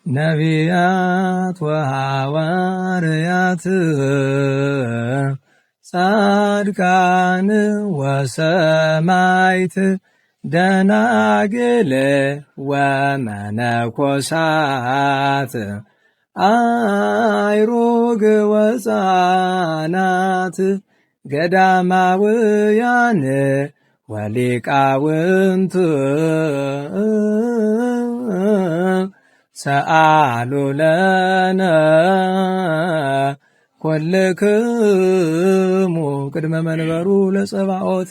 ነቢያት ወሐዋርያት ጻድቃን ወሰማዕት ደናግል ወመነኮሳት አይሩግ ወሕፃናት ገዳማውያን ወሊቃውንት ሰአሉ ለነ ኩልክሙ ቅድመ መንበሩ ለጸባኦት።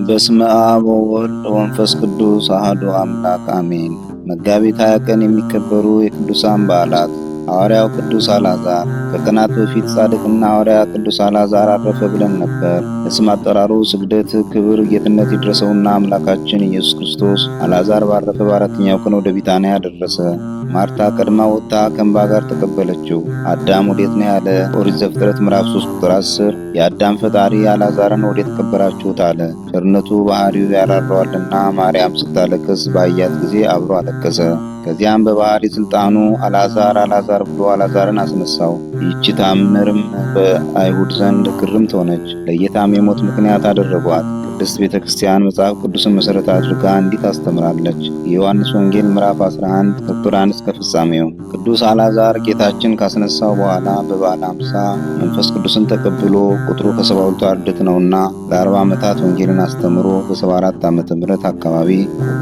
በስመ አብ ወወልድ ወመንፈስ ቅዱስ አሐዱ አምላክ አሜን። መጋቢት 20 ቀን የሚከበሩ የቅዱሳን በዓላት ሐዋርያው ቅዱስ አልዓዛር። ከቀናት በፊት ጻድቅና ሐዋርያ ቅዱስ አልዓዛር አረፈ ብለን ነበር። ለስም አጠራሩ ስግደት፣ ክብር፣ ጌትነት ይድረሰውና አምላካችን ኢየሱስ ክርስቶስ አልዓዛር ባረፈ በአራተኛው ቀን ወደ ቢታንያ ደረሰ። ማርታ ቀድማ ወጥታ ከእንባ ጋር ተቀበለችው። አዳም ወዴት ነው ያለ። ኦሪት ዘፍጥረት ምዕራፍ 3 ቁጥር 10 የአዳም ፈጣሪ አልዓዛርን ወዴት ቀበራችሁት አለ። ቸርነቱ ባህሪው ያራራዋልና ማርያም ስታለቅስ ባያት ጊዜ አብሮ አለቀሰ። ከዚያም በባህሪ ስልጣኑ አልዓዛር አልዓዛር ብሎ አልዓዛርን አስነሳው። ይህች ታምርም በአይሁድ ዘንድ ግርምት ሆነች። ለጌታም የሞት ምክንያት አደረጓት። ቅድስት ቤተ ክርስቲያን መጽሐፍ ቅዱስን መሠረት አድርጋ እንዲህ ታስተምራለች። የዮሐንስ ወንጌል ምዕራፍ 11 ቁጥር 1 እስከ ፍጻሜው። ቅዱስ አልዓዛር ጌታችን ካስነሳው በኋላ በበዓለ ሃምሳ መንፈስ ቅዱስን ተቀብሎ ቁጥሩ ከ72 አርድእት ነውና ለ40 ዓመታት ወንጌልን አስተምሮ በ74 ዓመተ ምህረት አካባቢ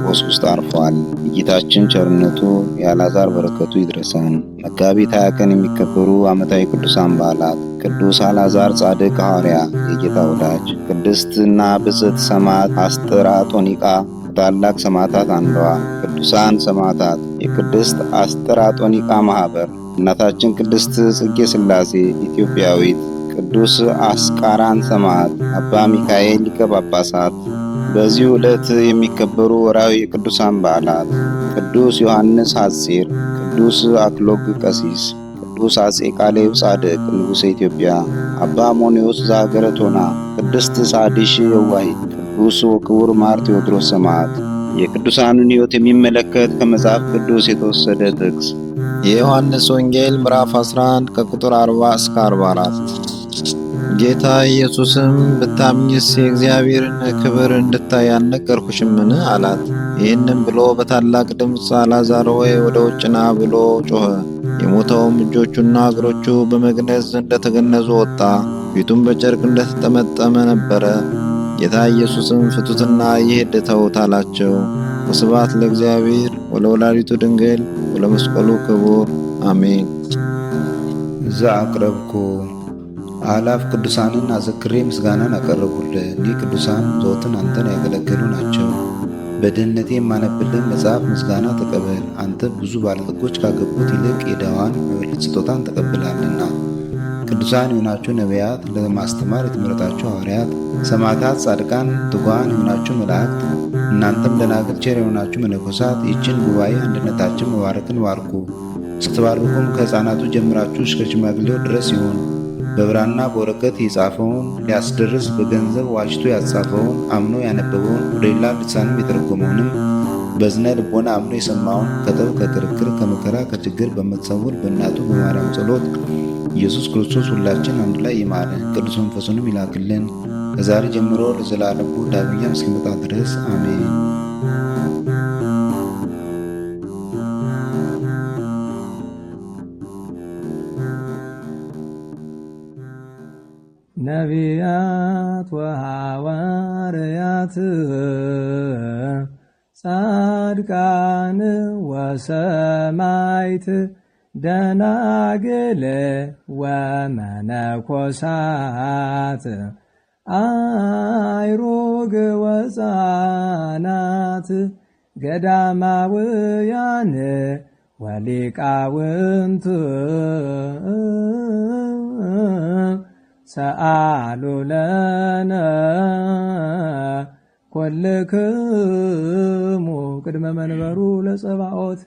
ቆጶስ ውስጥ አርፏል። የጌታችን ቸርነቱ የአልዓዛር በረከቱ ይድረሰን። መጋቢት 20 ቀን የሚከበሩ ዓመታዊ ቅዱሳን በዓላት ቅዱስ አልዓዛር ጻድቅ ሐዋርያ የጌታ ወዳጅ፣ ቅድስትና ብጽዕት ሰማዕት አስጥራጦኒቃ ከታላቅ ሰማዕታት አንዷ። ቅዱሳን ሰማዕታት የቅድስት አስጥራጦኒቃ ማኅበር፣ እናታችን ቅድስት ጽጌ ሥላሴ ኢትዮጵያዊት፣ ቅዱስ አስቃራን ሰማዕት፣ አባ ሚካኤል ሊቀ ጳጳሳት። በዚህ ዕለት የሚከበሩ ወርኃዊ የቅዱሳን በዓላት ቅዱስ ዮሐንስ ሐጺር፣ ቅዱስ አክሎግ ቀሲስ፣ ቅዱስ አፄ ቃሌብ ጻድቅ ንጉሠ ኢትዮጵያ፣ አባ አሞንዮስ ዘሀገረ ቶና፣ ቅድስት ሳዲሽ የዋሂት፣ ቅዱስ ወክቡር ማር ቴዎድሮስ ሰማዕት። የቅዱሳኑን ሕይወት የሚመለከት ከመጽሐፍ ቅዱስ የተወሰደ ጥቅስ የዮሐንስ ወንጌል ምዕራፍ 11 ከቁጥር 40 እስከ 44። ጌታ ኢየሱስም ብታምኚስ የእግዚአብሔርን ክብር እንድታይ አልነገርኩሽምን? አላት። ይህንም ብሎ በታላቅ ድምፅ አልዓዛር ሆይ ወደ ውጭ ና ብሎ ጮኸ። የሞተውም እጆቹና እግሮቹ በመግነዝ እንደተገነዙ ወጣ፣ ፊቱም በጨርቅ እንደተጠመጠመ ነበረ። ጌታ ኢየሱስም ፍቱትና ይሂድ ተዉት አላቸው። ወስብሐት ለእግዚአብሔር ወለወላዲቱ ድንግል ወለመስቀሉ ክቡር አሜን። ዘአቅረብኩ አእላፍ ቅዱሳንን አዘክሬ ምስጋናን አቀረቡልህ። እኒህ ቅዱሳን ዘወትር አንተን ያገለገሉ ናቸው። በድህነቴ የማነብልን መጽሐፍ ምስጋና ተቀበል። አንተ ብዙ ባለጠጎች ካገቡት ይልቅ የድሃዋን መበለት ስጦታን ተቀብላለና። ቅዱሳን የሆናችሁ ነቢያት፣ ለማስተማር የተመረጣችሁ ሐዋርያት፣ ሰማዕታት፣ ጻድቃን፣ ትጉሃን የሆናችሁ መላእክት፣ እናንተም ደናግል ቸር የሆናችሁ መነኮሳት ይህችን ጉባኤ አንድነታችን መባረክን ባርኩ። ስትባርኩም ከሕፃናቱ ጀምራችሁ እስከ ሽማግሌው ድረስ ይሁን። በብራና በወረቀት የጻፈውን ሊያስደርስ በገንዘብ ዋጅቶ ያጻፈውን አምኖ ያነበበውን ወደ ሌላ ልሳንም የተረጎመውንም በዝነ ልቦና አምኖ የሰማውን ከጠብ ከክርክር ከመከራ ከችግር በምትሰውር በእናቱ በማርያም ጸሎት ኢየሱስ ክርስቶስ ሁላችን አንድ ላይ ይማረን፣ ቅዱስ መንፈሱንም ይላክልን ከዛሬ ጀምሮ ለዘላለሙ ዳግመኛ እስኪመጣ ድረስ አሜን። ነቢያት ወሐዋርያት ጻድቃን ወሰማዕት ደናግል ወመነኮሳት አይሩግ ወሕፃናት ገዳማውያን ወሊቃውንት ሰአሉ ለነ ኩልክሙ ቅድመ መንበሩ ለጸባኦት